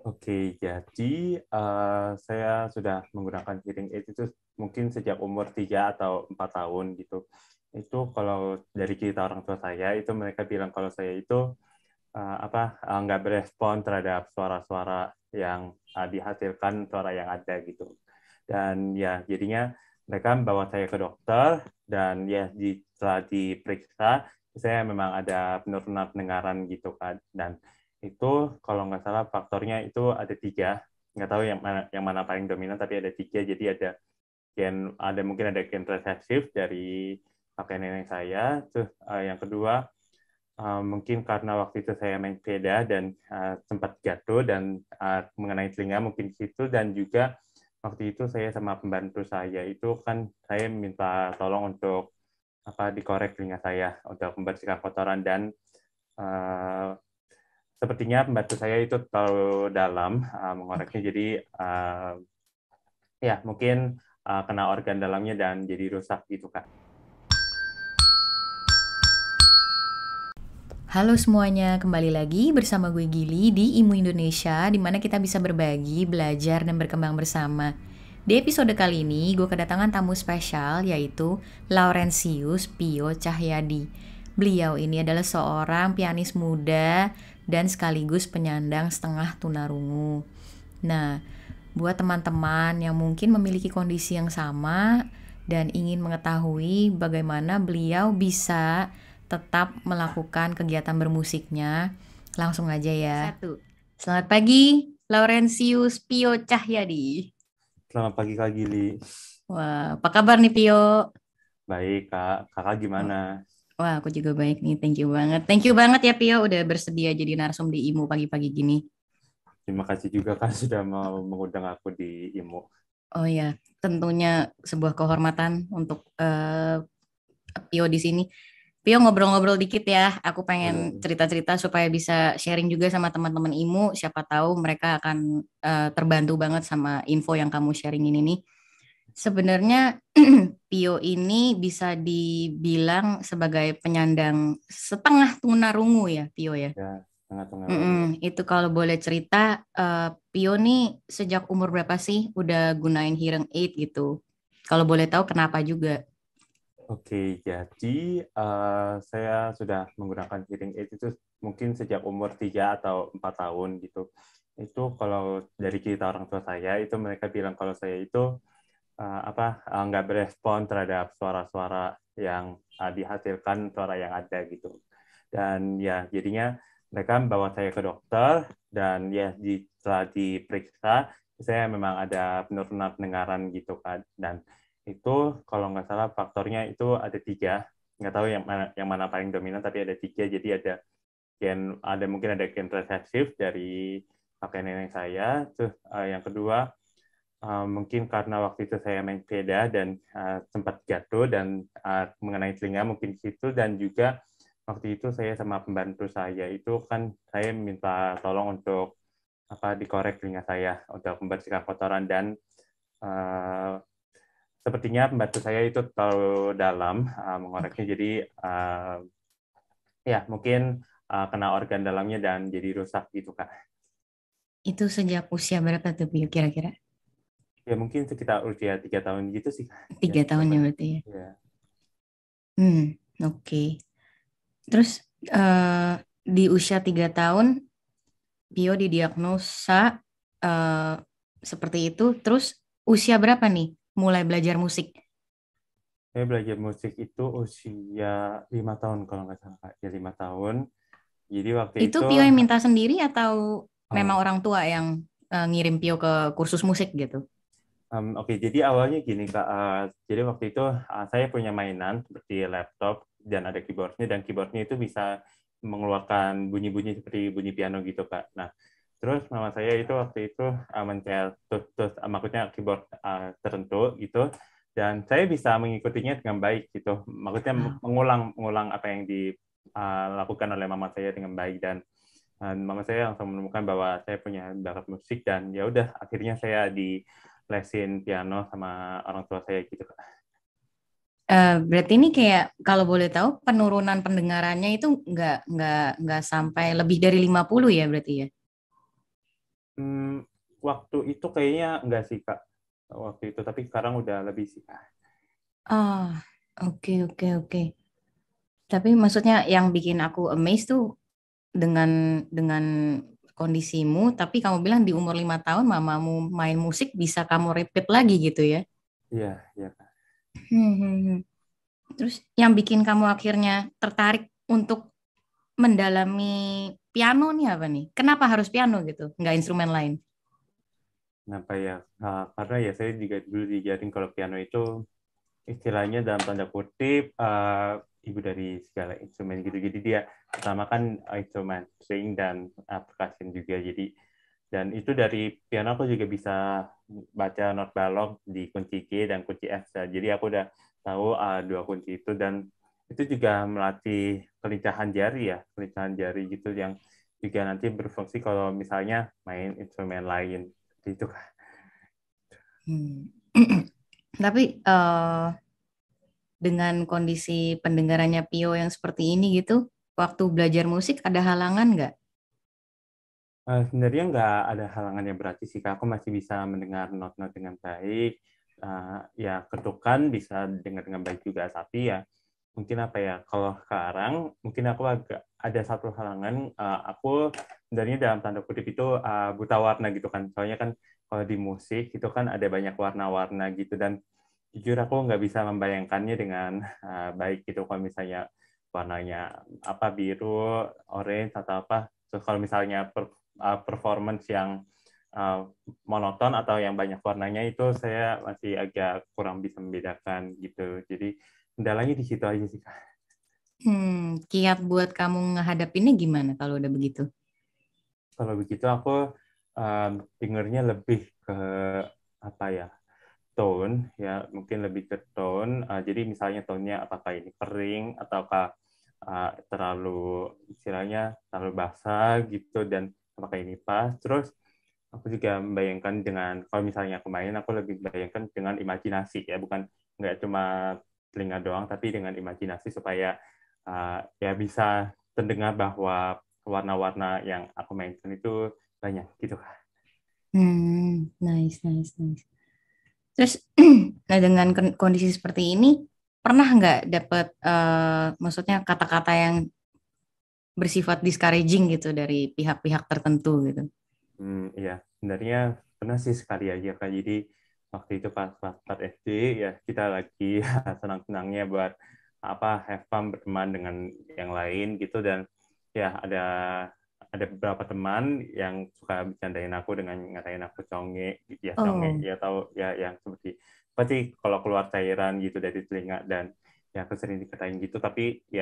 Oke, jadi saya sudah menggunakan hearing aid itu mungkin sejak umur 3 atau 4 tahun gitu. Itu kalau dari cerita orang tua saya, itu mereka bilang kalau saya itu nggak berespon terhadap suara-suara yang dihasilkan suara yang ada gitu. Dan ya jadinya mereka membawa saya ke dokter dan ya setelah diperiksa saya memang ada penurunan pendengaran gitu kan. Dan itu kalau nggak salah faktornya itu ada 3, nggak tahu yang mana paling dominan, tapi ada 3. Jadi mungkin ada gen resesif dari kakek nenek saya. Terus yang kedua mungkin karena waktu itu saya main sepeda dan sempat jatuh dan mengenai telinga mungkin di situ. Dan juga waktu itu saya sama pembantu saya itu kan saya minta tolong untuk dikorek telinga saya untuk membersihkan kotoran. Dan uh, sepertinya pembantu saya itu terlalu dalam mengoreknya, jadi ya mungkin kena organ dalamnya dan jadi rusak gitu Kak. Halo semuanya, kembali lagi bersama gue Gili di IMU Indonesia, di mana kita bisa berbagi, belajar, dan berkembang bersama. Di episode kali ini, gue kedatangan tamu spesial, yaitu Laurentius Pio Cahyadi. Beliau ini adalah seorang pianis muda dan sekaligus penyandang setengah tunarungu. Nah, buat teman-teman yang mungkin memiliki kondisi yang sama dan ingin mengetahui bagaimana beliau bisa tetap melakukan kegiatan bermusiknya, langsung aja ya. Selamat pagi, Laurentius Pio Cahyadi. Selamat pagi Kak Gili. Wah, apa kabar nih Pio? Baik Kak, kakak gimana? Wah, aku juga baik nih. Thank you banget. Thank you banget ya Pio udah bersedia jadi narsum di IMU pagi-pagi gini. Terima kasih juga Kak sudah mau mengundang aku di IMO. Oh ya, tentunya sebuah kehormatan untuk Pio di sini. Pio ngobrol-ngobrol dikit ya. Aku pengen Boleh. cerita-cerita supaya bisa sharing juga sama teman-teman IMU. Siapa tahu mereka akan terbantu banget sama info yang kamu sharing ini nih. Sebenarnya Pio ini bisa dibilang sebagai penyandang setengah tunarungu ya, Pio ya. Ya, tengah-tengah lalu. Itu kalau boleh cerita, Pio nih sejak umur berapa sih udah gunain hearing aid gitu? Kalau boleh tahu kenapa juga? Oke, jadi saya sudah menggunakan hearing aid itu mungkin sejak umur 3 atau 4 tahun gitu. Itu kalau dari cerita orang tua saya, itu mereka bilang kalau saya itu nggak berespon terhadap suara-suara yang dihasilkan suara yang ada gitu. Dan ya jadinya mereka membawa saya ke dokter dan ya setelah diperiksa saya memang ada penurunan pendengaran gitu kan. Dan itu kalau nggak salah faktornya itu ada 3, nggak tahu yang mana paling dominan, tapi ada 3. Jadi mungkin ada gen resesif dari kakek nenek saya. Terus yang kedua mungkin karena waktu itu saya main sepeda dan sempat jatuh dan mengenai telinga mungkin di situ. Dan juga waktu itu saya sama pembantu saya itu kan saya minta tolong untuk dikorek telinga saya untuk membersihkan kotoran. Dan uh, sepertinya pembantu saya itu terlalu dalam mengoreknya, jadi ya mungkin kena organ dalamnya dan jadi rusak gitu Kak. Itu sejak usia berapa tuh Pio kira-kira? Ya mungkin sekitar usia 3 tahun gitu sih Kak. Ya, 3 tahun ya berarti ya. ya. Oke. Terus eh, di usia 3 tahun, Pio didiagnosa eh, seperti itu. Terus usia berapa nih mulai belajar musik? Saya belajar musik itu usia 5 tahun kalau nggak salah Kak. Ya 5 tahun. Jadi waktu Itu itu, Pio yang minta sendiri atau memang oh, orang tua yang ngirim Pio ke kursus musik gitu? oke. Jadi awalnya gini Kak. Jadi waktu itu saya punya mainan seperti laptop dan ada keyboardnya, dan keyboardnya itu bisa mengeluarkan bunyi-bunyi seperti bunyi piano gitu Kak. Nah, terus mama saya itu waktu itu mencet maksudnya keyboard tertentu gitu, dan saya bisa mengikutinya dengan baik gitu. Maksudnya Wow. mengulang apa yang dilakukan oleh mama saya dengan baik. Dan mama saya langsung menemukan bahwa saya punya bakat musik, dan ya udah akhirnya saya di lesin piano sama orang tua saya gitu Kak. Berarti ini kayak kalau boleh tahu penurunan pendengarannya itu nggak sampai lebih dari 50 ya berarti ya? waktu itu kayaknya enggak sih Kak, waktu itu, tapi sekarang udah lebih sih Kak. Ah, oke oke oke. Tapi maksudnya yang bikin aku amazed tuh dengan dengan kondisimu, tapi kamu bilang di umur 5 tahun mamamu main musik bisa kamu repeat lagi gitu ya? Iya, iya Kak. Hmm. Terus yang bikin kamu akhirnya tertarik untuk mendalami piano nih apa nih? Kenapa harus piano gitu, nggak instrumen lain? Kenapa ya? Karena ya saya juga dulu diajarin kalau piano itu istilahnya dalam tanda kutip ibu dari segala instrumen gitu. Jadi dia pertama kan instrumen string dan percussion juga. Jadi dan itu dari piano aku juga bisa baca not balok di kunci G dan kunci F. Jadi aku udah tahu dua kunci itu, dan itu juga melatih kelincahan jari ya, kelincahan jari gitu yang juga nanti berfungsi kalau misalnya main instrumen lain. Seperti itu. Hmm. Tapi dengan kondisi pendengarannya Pio yang seperti ini gitu, waktu belajar musik ada halangan nggak? Sebenarnya nggak ada halangan yang berarti sih, Kak. Aku masih bisa mendengar not-not dengan baik. Ya, ketukan bisa dengar dengan baik juga. Tapi ya, mungkin apa ya, kalau sekarang, mungkin aku agak ada satu halangan. Aku sebenarnya dalam tanda kutip itu buta warna gitu kan. Soalnya kan kalau di musik itu kan ada banyak warna-warna gitu. Dan jujur aku nggak bisa membayangkannya dengan baik gitu. Kalau misalnya warnanya apa, biru, orange, atau apa. Terus kalau misalnya performance yang uh, monoton atau yang banyak warnanya, itu saya masih agak kurang bisa membedakan gitu. Jadi kendalanya di situ aja sih Kak. Kiat buat kamu ngehadapinnya gimana kalau udah begitu? Kalau begitu aku dengernya lebih ke apa ya, tone ya, mungkin lebih ke tone. Jadi misalnya tone-nya apakah ini kering ataukah terlalu, istilahnya terlalu basah gitu, dan apakah ini pas. Terus aku juga membayangkan dengan, kalau misalnya aku main, aku lebih membayangkan dengan imajinasi ya, bukan nggak cuma telinga doang, tapi dengan imajinasi supaya ya bisa terdengar bahwa warna-warna yang aku mainkan itu banyak gitu. Nice, nice, nice. Terus, nah dengan kondisi seperti ini, pernah nggak dapet, maksudnya kata-kata yang bersifat discouraging gitu dari pihak-pihak tertentu gitu? Iya, sebenarnya pernah sih sekali aja Kak. Jadi waktu itu pas kelas 4 SD ya, kita lagi senang-senangnya buat apa, have fun berteman dengan yang lain gitu, dan ya ada beberapa teman yang suka bercandain aku dengan ngatain aku conge gitu ya, conge Oh. ya, tahu ya, yang seperti kalau keluar cairan gitu dari telinga, dan ya aku sering dikatain gitu. Tapi ya